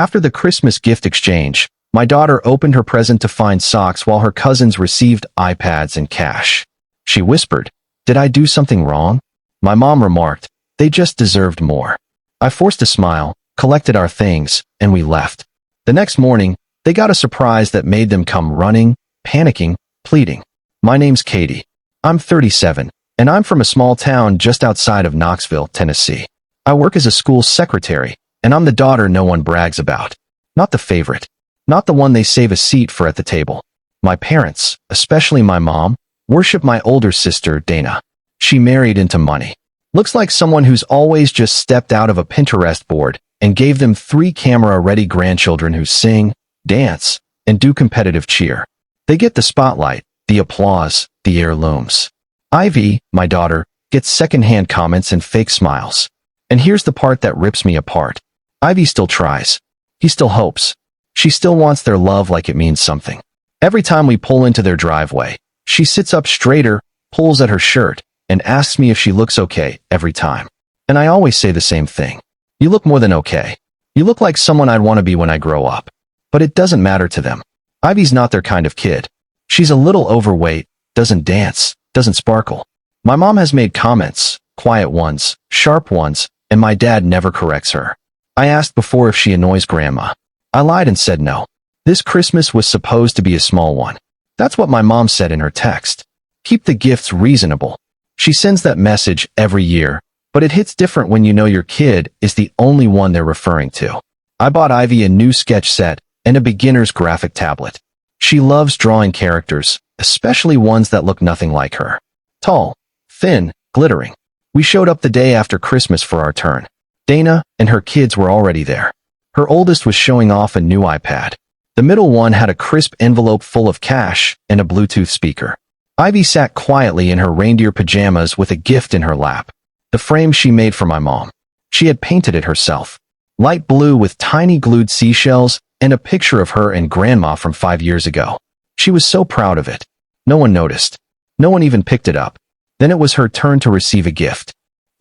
After the Christmas gift exchange, my daughter opened her present to find socks while her cousins received iPads and cash. She whispered, "Did I do something wrong?" My mom remarked, "They just deserved more." I forced a smile, collected our things, and we left. The next morning, they got a surprise that made them come running, panicking, pleading. My name's Katie. I'm 37, and I'm from a small town just outside of Knoxville, Tennessee. I work as a school secretary, and I'm the daughter no one brags about. Not the favorite. Not the one they save a seat for at the table. My parents, especially my mom, worship my older sister, Dana. She married into money. Looks like someone who's always just stepped out of a Pinterest board and gave them 3 camera-ready grandchildren who sing, dance, and do competitive cheer. They get the spotlight, the applause, the heirlooms. Ivy, my daughter, gets secondhand comments and fake smiles. And here's the part that rips me apart. Ivy still tries. He still hopes. She still wants their love like it means something. Every time we pull into their driveway, she sits up straighter, pulls at her shirt, and asks me if she looks okay every time. And I always say the same thing. You look more than okay. You look like someone I'd want to be when I grow up. But it doesn't matter to them. Ivy's not their kind of kid. She's a little overweight, doesn't dance, doesn't sparkle. My mom has made comments, quiet ones, sharp ones, and my dad never corrects her. I asked before if she annoys grandma. I lied and said no. This Christmas was supposed to be a small one. That's what my mom said in her text. Keep the gifts reasonable. She sends that message every year, but it hits different when you know your kid is the only one they're referring to. I bought Ivy a new sketch set and a beginner's graphic tablet. She loves drawing characters, especially ones that look nothing like her. Tall, thin, glittering. We showed up the day after Christmas for our turn. Dana and her kids were already there. Her oldest was showing off a new iPad. The middle one had a crisp envelope full of cash and a Bluetooth speaker. Ivy sat quietly in her reindeer pajamas with a gift in her lap. The frame she made for my mom. She had painted it herself. Light blue with tiny glued seashells and a picture of her and grandma from 5 years ago. She was so proud of it. No one noticed. No one even picked it up. Then it was her turn to receive a gift.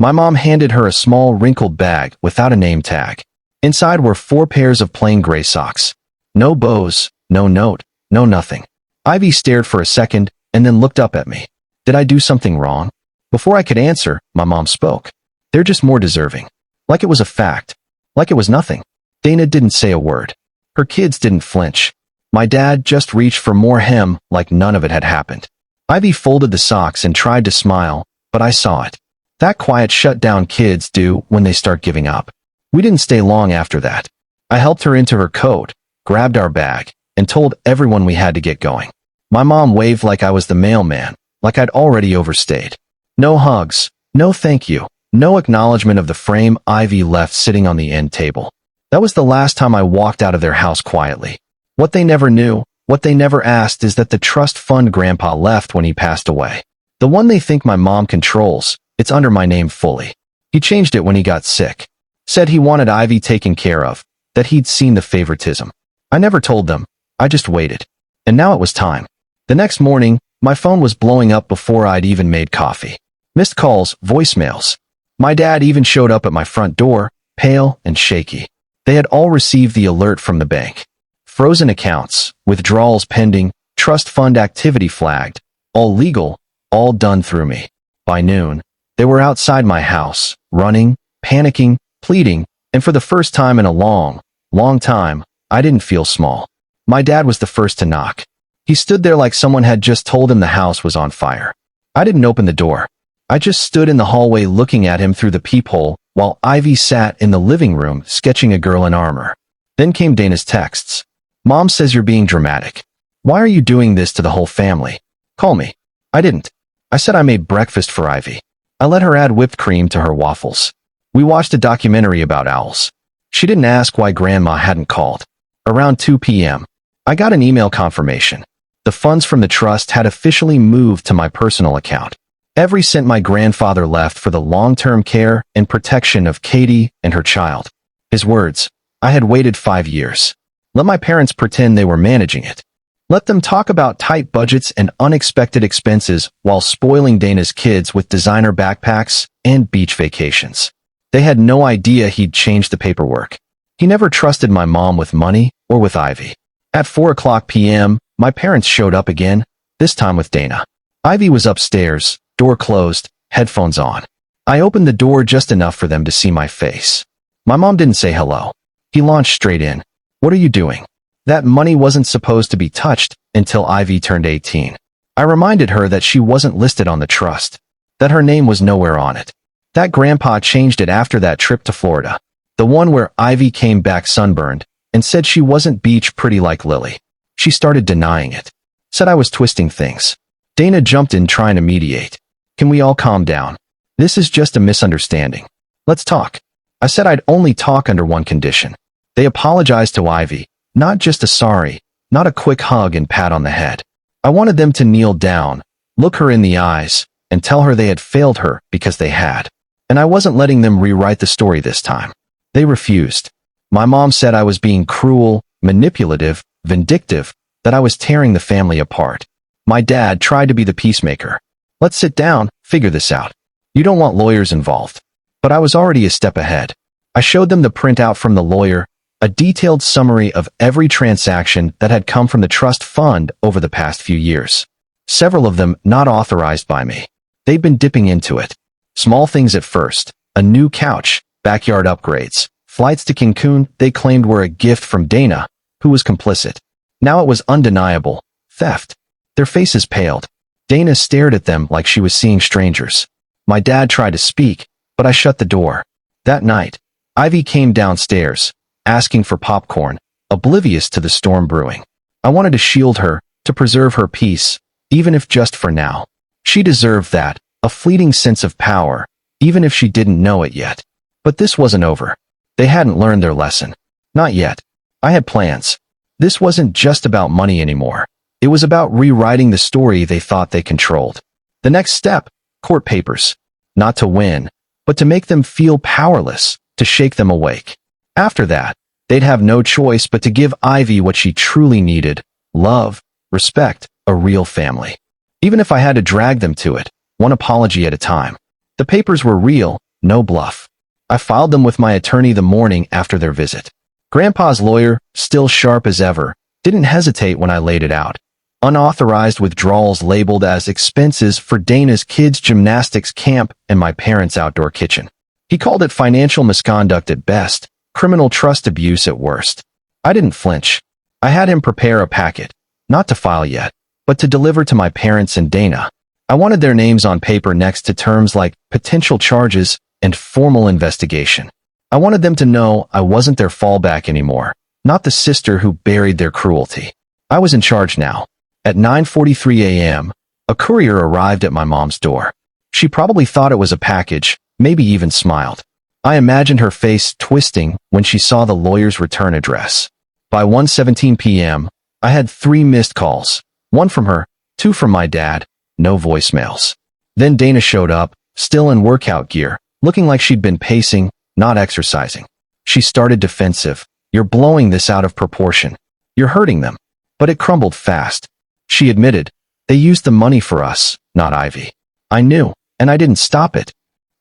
My mom handed her a small wrinkled bag without a name tag. Inside were 4 pairs of plain gray socks. No bows, no note, no nothing. Ivy stared for a second and then looked up at me. Did I do something wrong? Before I could answer, my mom spoke. They're just more deserving. Like it was a fact. Like it was nothing. Dana didn't say a word. Her kids didn't flinch. My dad just reached for more hem like none of it had happened. Ivy folded the socks and tried to smile, but I saw it. That quiet shutdown kids do when they start giving up. We didn't stay long after that. I helped her into her coat, grabbed our bag, and told everyone we had to get going. My mom waved like I was the mailman, like I'd already overstayed. No hugs, no thank you, no acknowledgement of the frame Ivy left sitting on the end table. That was the last time I walked out of their house quietly. What they never knew, what they never asked is that the trust fund Grandpa left when he passed away. The one they think my mom controls, it's under my name fully. He changed it when he got sick. Said he wanted Ivy taken care of, that he'd seen the favoritism. I never told them. I just waited. And now it was time. The next morning, my phone was blowing up before I'd even made coffee. Missed calls, voicemails. My dad even showed up at my front door, pale and shaky. They had all received the alert from the bank. Frozen accounts, withdrawals pending, trust fund activity flagged, all legal, all done through me. By noon, they were outside my house, running, panicking, pleading, and for the first time in a long, long time, I didn't feel small. My dad was the first to knock. He stood there like someone had just told him the house was on fire. I didn't open the door. I just stood in the hallway looking at him through the peephole while Ivy sat in the living room sketching a girl in armor. Then came Dana's texts. Mom says you're being dramatic. Why are you doing this to the whole family? Call me. I didn't. I said I made breakfast for Ivy. I let her add whipped cream to her waffles. We watched a documentary about owls. She didn't ask why Grandma hadn't called. Around 2 p.m., I got an email confirmation. The funds from the trust had officially moved to my personal account. Every cent my grandfather left for the long-term care and protection of Katie and her child. His words, I had waited 5 years. Let my parents pretend they were managing it. Let them talk about tight budgets and unexpected expenses while spoiling Dana's kids with designer backpacks and beach vacations. They had no idea he'd changed the paperwork. He never trusted my mom with money or with Ivy. At 4 p.m., my parents showed up again, this time with Dana. Ivy was upstairs, door closed, headphones on. I opened the door just enough for them to see my face. My mom didn't say hello. He launched straight in. What are you doing? That money wasn't supposed to be touched until Ivy turned 18. I reminded her that she wasn't listed on the trust, that her name was nowhere on it. That grandpa changed it after that trip to Florida, the one where Ivy came back sunburned and said she wasn't beach pretty like Lily. She started denying it, said I was twisting things. Dana jumped in trying to mediate. Can we all calm down? This is just a misunderstanding. Let's talk. I said I'd only talk under one condition. They apologized to Ivy, not just a sorry, not a quick hug and pat on the head. I wanted them to kneel down, look her in the eyes, and tell her they had failed her because they had. And I wasn't letting them rewrite the story this time. They refused. My mom said I was being cruel, manipulative, vindictive, that I was tearing the family apart. My dad tried to be the peacemaker. Let's sit down, figure this out. You don't want lawyers involved. But I was already a step ahead. I showed them the printout from the lawyer, a detailed summary of every transaction that had come from the trust fund over the past few years. Several of them not authorized by me. They'd been dipping into it. Small things at first, a new couch, backyard upgrades, flights to Cancun they claimed were a gift from Dana, who was complicit. Now it was undeniable, theft. Their faces paled. Dana stared at them like she was seeing strangers. My dad tried to speak, but I shut the door. That night, Ivy came downstairs, asking for popcorn, oblivious to the storm brewing. I wanted to shield her, to preserve her peace, even if just for now. She deserved that, a fleeting sense of power, even if she didn't know it yet. But this wasn't over. They hadn't learned their lesson. Not yet. I had plans. This wasn't just about money anymore. It was about rewriting the story they thought they controlled. The next step, court papers. Not to win, but to make them feel powerless, to shake them awake. After that, they'd have no choice but to give Ivy what she truly needed: love, respect, a real family. Even if I had to drag them to it, one apology at a time. The papers were real, no bluff. I filed them with my attorney the morning after their visit. Grandpa's lawyer, still sharp as ever, didn't hesitate when I laid it out. Unauthorized withdrawals labeled as expenses for Dana's kids' gymnastics camp and my parents' outdoor kitchen. He called it financial misconduct at best, criminal trust abuse at worst. I didn't flinch. I had him prepare a packet, not to file yet, but to deliver to my parents and Dana. I wanted their names on paper next to terms like potential charges and formal investigation. I wanted them to know I wasn't their fallback anymore, not the sister who buried their cruelty. I was in charge now. At 9:43 a.m., a courier arrived at my mom's door. She probably thought it was a package, maybe even smiled. I imagined her face twisting when she saw the lawyer's return address. By 1:17 p.m., I had 3 missed calls, 1 from her, 2 from my dad, no voicemails. Then Dana showed up, still in workout gear, looking like she'd been pacing, not exercising. She started defensive. You're blowing this out of proportion. You're hurting them. But it crumbled fast. She admitted, they used the money for us, not Ivy. I knew, and I didn't stop it.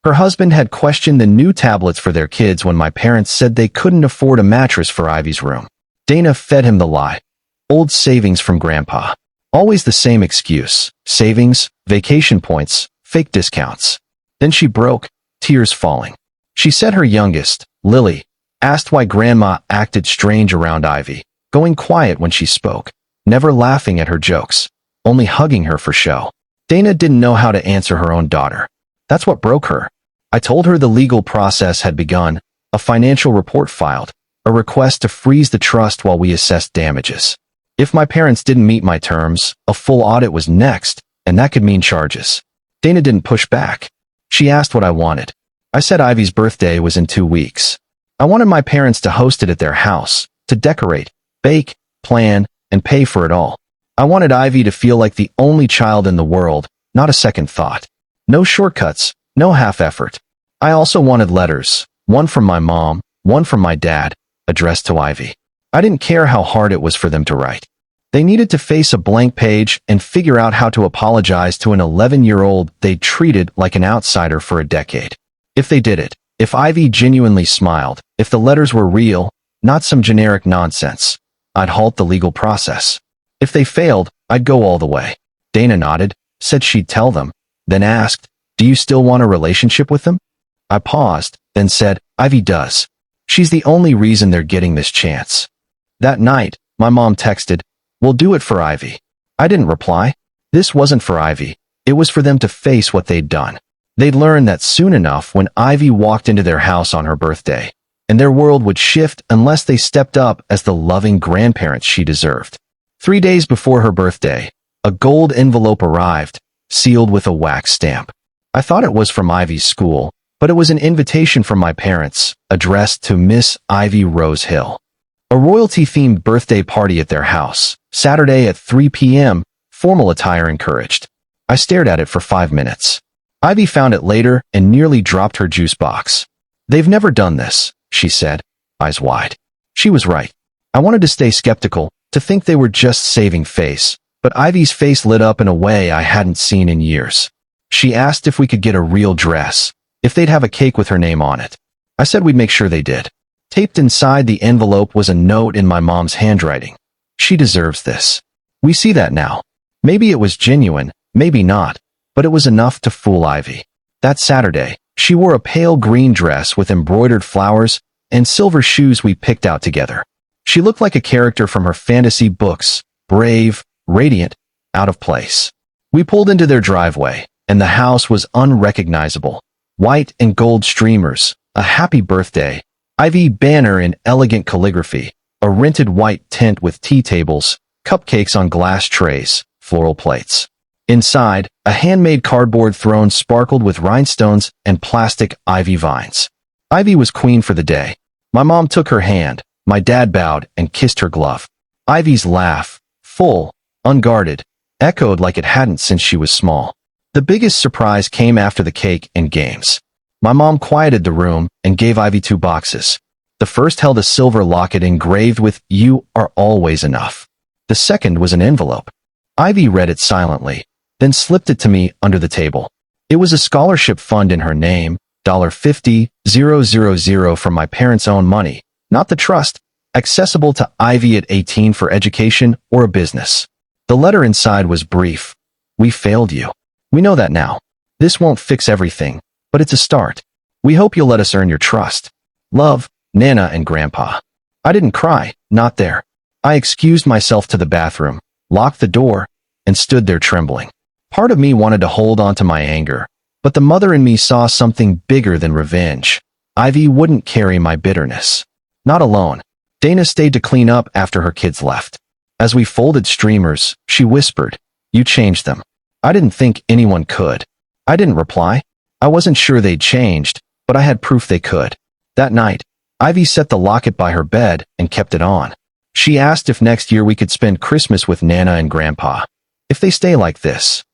Her husband had questioned the new tablets for their kids when my parents said they couldn't afford a mattress for Ivy's room. Dana fed him the lie. Old savings from Grandpa. Always the same excuse. Savings, vacation points, fake discounts. Then she broke, tears falling. She said her youngest, Lily, asked why Grandma acted strange around Ivy, going quiet when she spoke, never laughing at her jokes, only hugging her for show. Dana didn't know how to answer her own daughter. That's what broke her. I told her the legal process had begun, a financial report filed, a request to freeze the trust while we assessed damages. If my parents didn't meet my terms, a full audit was next, and that could mean charges. Dana didn't push back. She asked what I wanted. I said Ivy's birthday was in 2 weeks. I wanted my parents to host it at their house, to decorate, bake, plan, and pay for it all. I wanted Ivy to feel like the only child in the world, not a second thought. No shortcuts, no half effort. I also wanted letters, one from my mom, one from my dad, addressed to Ivy. I didn't care how hard it was for them to write. They needed to face a blank page and figure out how to apologize to an 11-year-old they'd treated like an outsider for a decade. If they did it, if Ivy genuinely smiled, if the letters were real, not some generic nonsense. I'd halt the legal process. If they failed, I'd go all the way. Dana nodded, said she'd tell them, then asked, "Do you still want a relationship with them?" I paused, then said, "Ivy does. She's the only reason they're getting this chance." That night, my mom texted, "We'll do it for Ivy." I didn't reply. This wasn't for Ivy. It was for them to face what they'd done. They'd learn that soon enough when Ivy walked into their house on her birthday, and their world would shift unless they stepped up as the loving grandparents she deserved. 3 days before her birthday, a gold envelope arrived, sealed with a wax stamp. I thought it was from Ivy's school, but it was an invitation from my parents, addressed to Miss Ivy Rose Hill. A royalty-themed birthday party at their house, Saturday at 3 p.m., formal attire encouraged. I stared at it for 5 minutes. Ivy found it later and nearly dropped her juice box. "They've never done this," she said, eyes wide. She was right. I wanted to stay skeptical, to think they were just saving face, but Ivy's face lit up in a way I hadn't seen in years. She asked if we could get a real dress, if they'd have a cake with her name on it. I said we'd make sure they did. Taped inside the envelope was a note in my mom's handwriting. "She deserves this." We see that now. Maybe it was genuine, maybe not, but it was enough to fool Ivy. That Saturday, she wore a pale green dress with embroidered flowers and silver shoes we picked out together. She looked like a character from her fantasy books, brave, radiant, out of place. We pulled into their driveway, and the house was unrecognizable. White and gold streamers, a happy birthday, Ivy banner in elegant calligraphy, a rented white tent with tea tables, cupcakes on glass trays, floral plates. Inside, a handmade cardboard throne sparkled with rhinestones and plastic ivy vines. Ivy was queen for the day. My mom took her hand, my dad bowed and kissed her glove. Ivy's laugh, full, unguarded, echoed like it hadn't since she was small. The biggest surprise came after the cake and games. My mom quieted the room and gave Ivy 2 boxes. The first held a silver locket engraved with "You are always enough." The second was an envelope. Ivy read it silently, then slipped it to me under the table. It was a scholarship fund in her name, $50,000 from my parents' own money, not the trust, accessible to Ivy at 18 for education or a business. The letter inside was brief. "We failed you. We know that now. This won't fix everything, but it's a start. We hope you'll let us earn your trust. Love, Nana and Grandpa." I didn't cry, not there. I excused myself to the bathroom, locked the door, and stood there trembling. Part of me wanted to hold on to my anger, but the mother in me saw something bigger than revenge. Ivy wouldn't carry my bitterness. Not alone. Dana stayed to clean up after her kids left. As we folded streamers, she whispered, "You changed them." I didn't think anyone could. I didn't reply. I wasn't sure they'd changed, but I had proof they could. That night, Ivy set the locket by her bed and kept it on. She asked if next year we could spend Christmas with Nana and Grandpa. If they stay like this.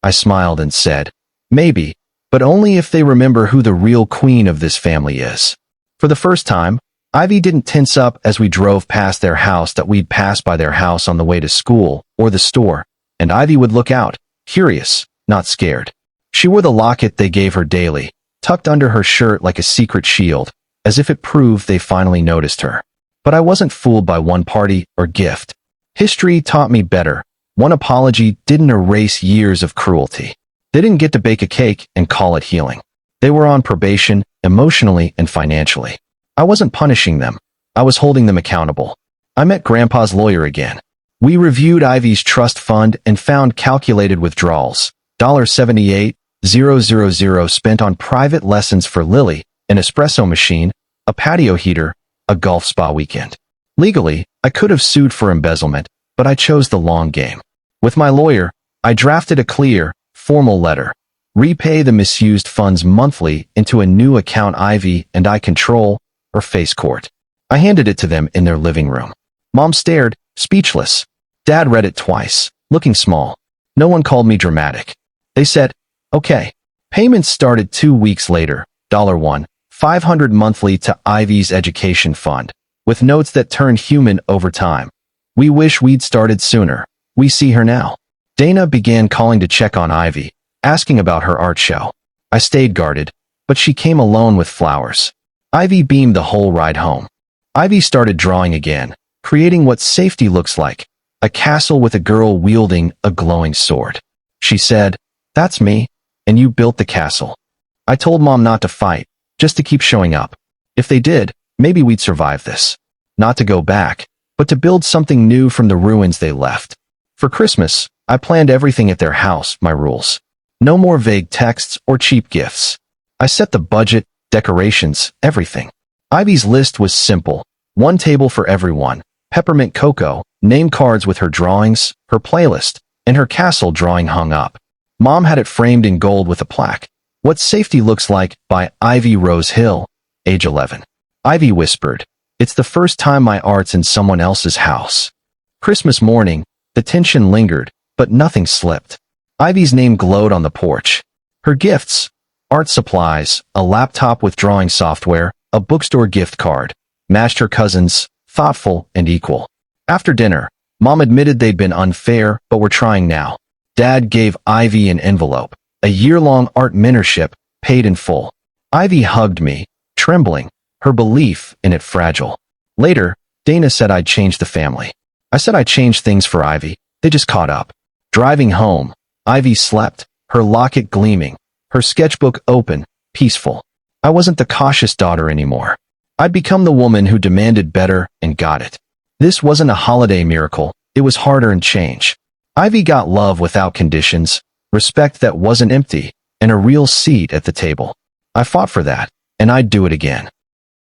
I smiled and said, "Maybe, but only if they remember who the real queen of this family is." For the first time, Ivy didn't tense up as we drove past their house that we'd pass by their house on the way to school or the store, and Ivy would look out, curious, not scared. She wore the locket they gave her daily, tucked under her shirt like a secret shield, as if it proved they finally noticed her. But I wasn't fooled by one party or gift. History taught me better. One apology didn't erase years of cruelty. They didn't get to bake a cake and call it healing. They were on probation, emotionally and financially. I wasn't punishing them. I was holding them accountable. I met Grandpa's lawyer again. We reviewed Ivy's trust fund and found calculated withdrawals, $78,000 spent on private lessons for Lily, an espresso machine, a patio heater, a golf spa weekend. Legally, I could have sued for embezzlement, but I chose the long game. With my lawyer, I drafted a clear, formal letter. Repay the misused funds monthly into a new account Ivy and I control, or face court. I handed it to them in their living room. Mom stared, speechless. Dad read it twice, looking small. No one called me dramatic. They said, "Okay." Payments started 2 weeks later, $1, $500 monthly to Ivy's education fund, with notes that turned human over time. "We wish we'd started sooner. We see her now." Dana began calling to check on Ivy, asking about her art show. I stayed guarded, but she came alone with flowers. Ivy beamed the whole ride home. Ivy started drawing again, creating what safety looks like, a castle with a girl wielding a glowing sword. She said, "That's me, and you built the castle." I told Mom not to fight, just to keep showing up. If they did, maybe we'd survive this. Not to go back, but to build something new from the ruins they left. For Christmas, I planned everything at their house, my rules. No more vague texts or cheap gifts. I set the budget, decorations, everything. Ivy's list was simple. One table for everyone, peppermint cocoa, name cards with her drawings, her playlist, and her castle drawing hung up. Mom had it framed in gold with a plaque. "What Safety Looks Like" by Ivy Rose Hill, age 11. Ivy whispered, "It's the first time my art's in someone else's house." Christmas morning, the tension lingered, but nothing slipped. Ivy's name glowed on the porch. Her gifts: art supplies, a laptop with drawing software, a bookstore gift card, matched her cousins, thoughtful and equal. After dinner, Mom admitted they'd been unfair, but were trying now. Dad gave Ivy an envelope, a year-long art mentorship, paid in full. Ivy hugged me, trembling, her belief in it fragile. Later, Dana said I'd changed the family. I said I changed things for Ivy. They just caught up. Driving home, Ivy slept, her locket gleaming, her sketchbook open, peaceful. I wasn't the cautious daughter anymore. I'd become the woman who demanded better and got it. This wasn't a holiday miracle, it was hard-earned change. Ivy got love without conditions, respect that wasn't empty, and a real seat at the table. I fought for that, and I'd do it again.